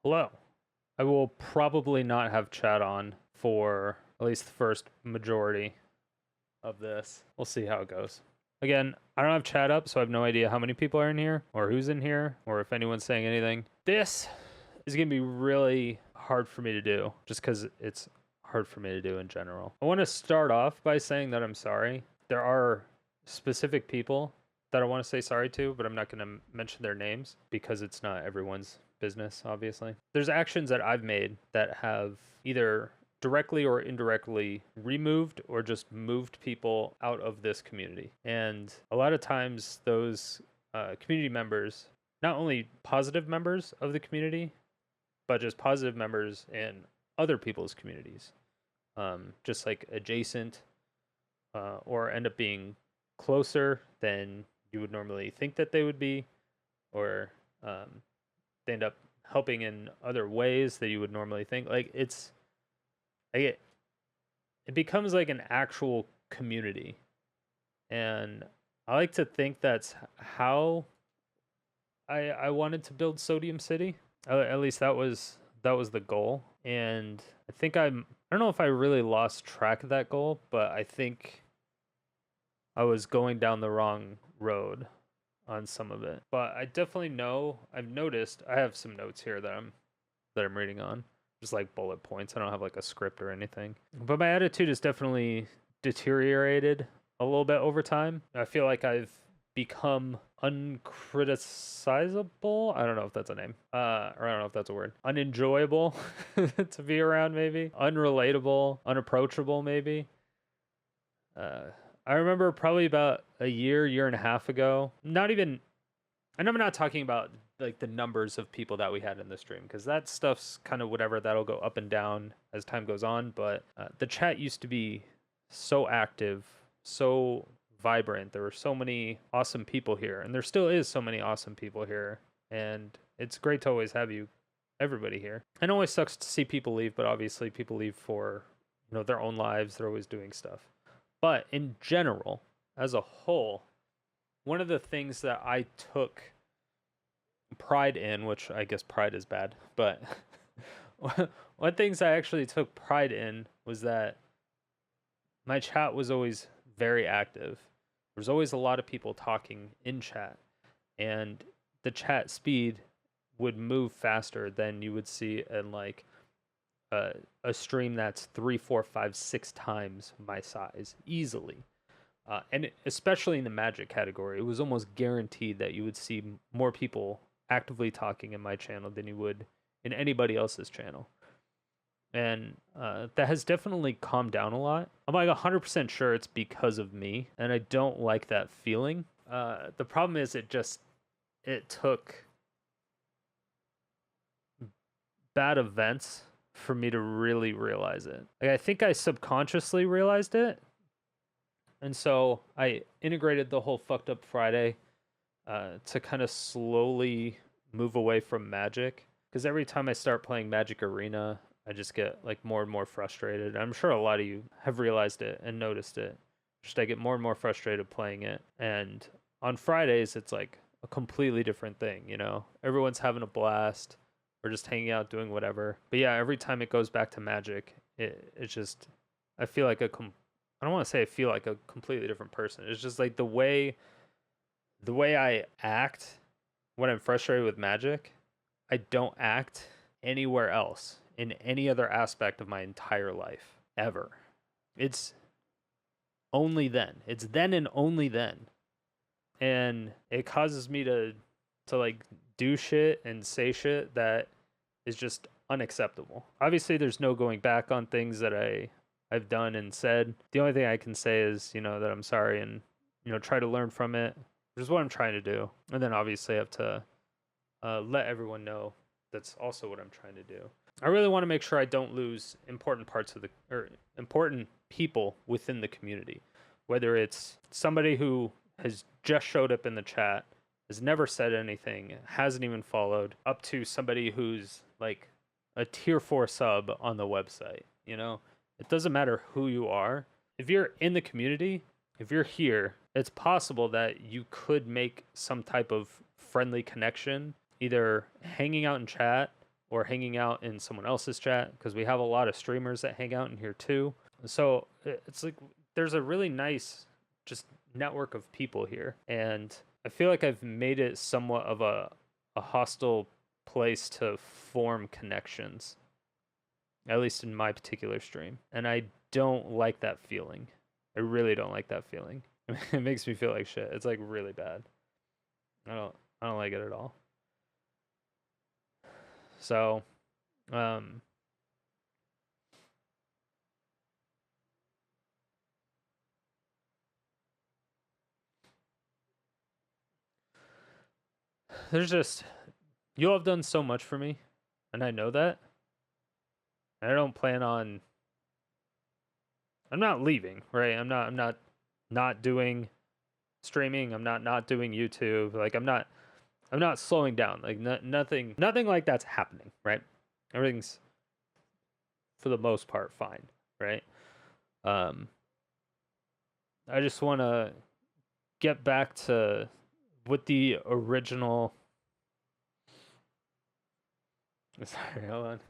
Hello. I will probably not have chat on for at least the first majority of this. We'll see how it goes. Again, I don't have chat up, so I have no idea how many people are in here, or who's in here, or if anyone's saying anything. This is going to be really hard for me to do, just because it's hard for me to do in general. I want to start off by saying that I'm sorry. There are specific people that I want to say sorry to, but I'm not going to mention their names because it's not everyone's business, obviously. There's actions that I've made that have either directly or indirectly removed or just moved people out of this community. And a lot of times, those community members, not only positive members of the community, but just positive members in other people's communities, just like adjacent or end up being closer than you would normally think that they would be, or they end up helping in other ways that you would normally think. Like it becomes like an actual community, and I like to think that's how I wanted to build Sodium City. At least that was the goal, and I don't know if I really lost track of that goal, but I think I was going down the wrong road on some of it. But I definitely know I've noticed I have some notes here that I'm reading on. Just like bullet points. I don't have like a script or anything. But my attitude has definitely deteriorated a little bit over time. I feel like I've become uncriticizable. I don't know if that's a name. Or I don't know if that's a word. Unenjoyable to be around, maybe. Unrelatable, unapproachable, maybe. I remember probably about a year and a half ago. Not even, and I'm not talking about like the numbers of people that we had in the stream, because that stuff's kind of whatever. That'll go up and down as time goes on. But the chat used to be so active, so vibrant. There were so many awesome people here, and there still is so many awesome people here. And it's great to always have everybody here. And it always sucks to see people leave, but obviously people leave for their own lives. They're always doing stuff. But in general, as a whole, one of the things that I took pride in, which I guess pride is bad, but one things I actually took pride in was that my chat was always very active. There was always a lot of people talking in chat, and the chat speed would move faster than you would see in like a stream that's 3, 4, 5, 6 times my size easily. And especially in the Magic category, it was almost guaranteed that you would see more people actively talking in my channel than you would in anybody else's channel. And that has definitely calmed down a lot. I'm like 100% sure it's because of me, and I don't like that feeling. The problem is it took bad events for me to really realize it. Like, I think I subconsciously realized it, and so I integrated the whole fucked up Friday to kind of slowly move away from Magic, because every time I start playing Magic Arena, I just get like more and more frustrated. I'm sure a lot of you have realized it and noticed it. Just I get more and more frustrated playing it, and on Fridays it's like a completely different thing. Everyone's having a blast. Or just hanging out doing whatever. But yeah, every time it goes back to Magic, it's just I feel like I don't want to say I feel like a completely different person. It's just like the way I act when I'm frustrated with Magic, I don't act anywhere else in any other aspect of my entire life ever. It's only then. It's then and only then. And it causes me to like do shit and say shit that is just unacceptable. Obviously, there's no going back on things that I've done and said. The only thing I can say is, that I'm sorry and, try to learn from it, which is what I'm trying to do. And then obviously I have to let everyone know that's also what I'm trying to do. I really want to make sure I don't lose important parts of important people within the community, whether it's somebody who has just showed up in the chat, has never said anything, hasn't even followed, up to somebody who's like a tier 4 sub on the website. It doesn't matter who you are. If you're in the community, if you're here, it's possible that you could make some type of friendly connection, either hanging out in chat or hanging out in someone else's chat, because we have a lot of streamers that hang out in here too. So it's like there's a really nice just network of people here, and I feel like I've made it somewhat of a hostile place to form connections, at least in my particular stream, and I don't like that feeling. I really don't like that feeling. It makes me feel like shit. It's like really bad. I don't like it at all. So, um, there's just you all have done so much for me, and I know that. And I don't plan on. I'm not leaving, right? I'm not doing streaming. I'm not doing YouTube. Like I'm not slowing down. Like nothing like that's happening, right? Everything's for the most part fine, right? Um, I just want to get back to what the original. Sorry, hold on.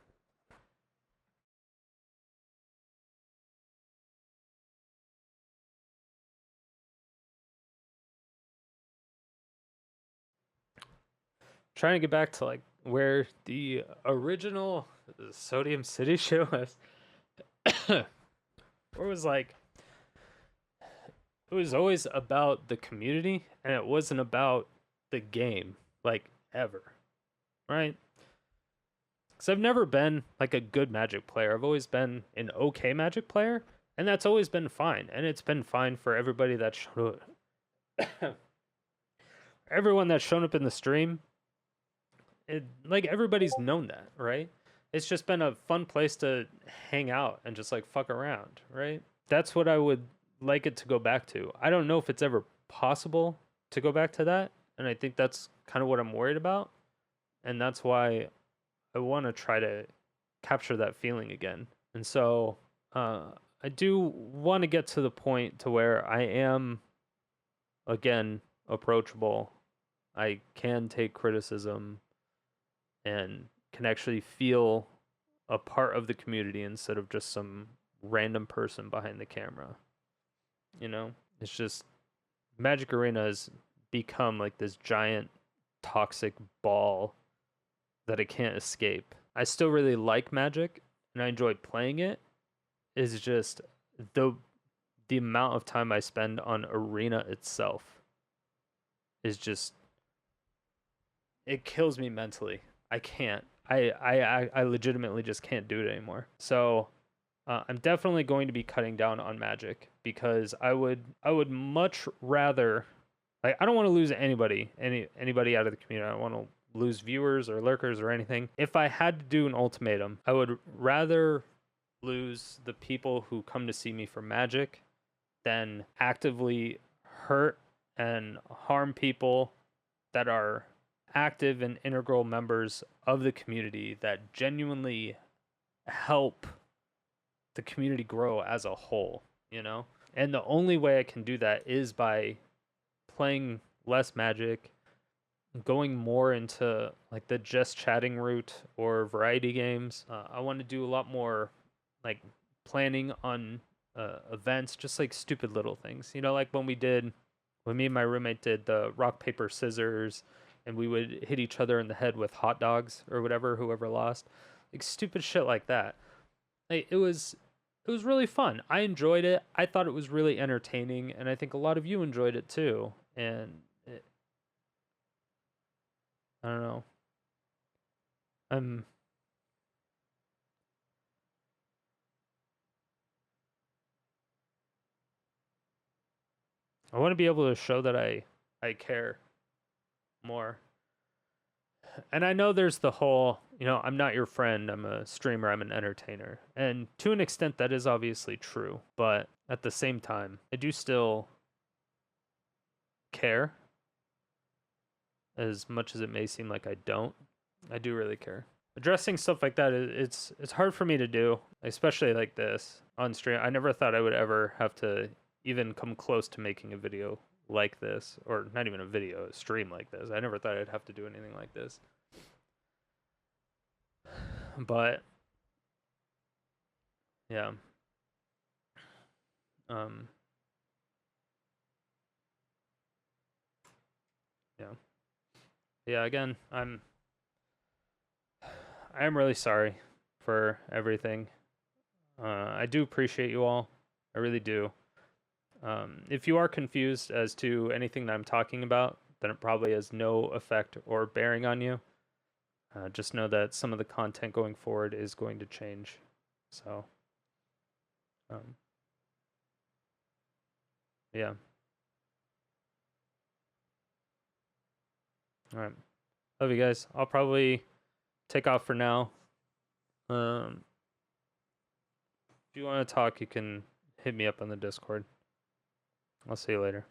Trying to get back to like where the original Sodium City show was. Where it was like it was always about the community and it wasn't about the game like ever, right? Because I've never been like a good Magic player. I've always been an okay Magic player, and that's always been fine. And it's been fine for everybody that's shown up. Everyone that's shown up in the stream. Like everybody's known that, right? It's just been a fun place to hang out and just like fuck around, right? That's what I would like it to go back to. I don't know if it's ever possible to go back to that, and I think that's kind of what I'm worried about, and that's why I want to try to capture that feeling again. And so I do want to get to the point to where I am again approachable. I can take criticism and can actually feel a part of the community instead of just some random person behind the camera. You know, it's just Magic Arena has become like this giant toxic ball that I can't escape. I still really like Magic and I enjoy playing it. It's just the the amount of time I spend on Arena itself is just it kills me mentally. I can't. I legitimately just can't do it anymore. So I'm definitely going to be cutting down on Magic because I would much rather like I don't want to lose anybody out of the community. I don't want to lose viewers or lurkers or anything. If I had to do an ultimatum, I would rather lose the people who come to see me for Magic than actively hurt and harm people that are active and integral members of the community that genuinely help the community grow as a whole, you know? And the only way I can do that is by playing less Magic, going more into like the just chatting route or variety games. I want to do a lot more like planning on events, just like stupid little things. You know, like when me and my roommate did the rock paper scissors, and we would hit each other in the head with hot dogs or whatever, whoever lost, like stupid shit like that. Like, it was really fun. I enjoyed it. I thought it was really entertaining, and I think a lot of you enjoyed it too. And I don't know. I'm I want to be able to show that I care more. And I know there's the whole, I'm not your friend, I'm a streamer, I'm an entertainer. And to an extent that is obviously true, but at the same time, I do still care as much as it may seem like I don't. I do really care. Addressing stuff like that, it's hard for me to do, especially like this on stream. I never thought I would ever have to even come close to making a video like this, or not even a video, a stream like this. I never thought I'd have to do anything like this. But yeah. Um yeah. Yeah, again, I am really sorry for everything. I do appreciate you all. I really do. If you are confused as to anything that I'm talking about, then it probably has no effect or bearing on you. Just know that some of the content going forward is going to change. So, um, yeah. All right. Love you guys. I'll probably take off for now. Um, if you want to talk, you can hit me up on the Discord. I'll see you later.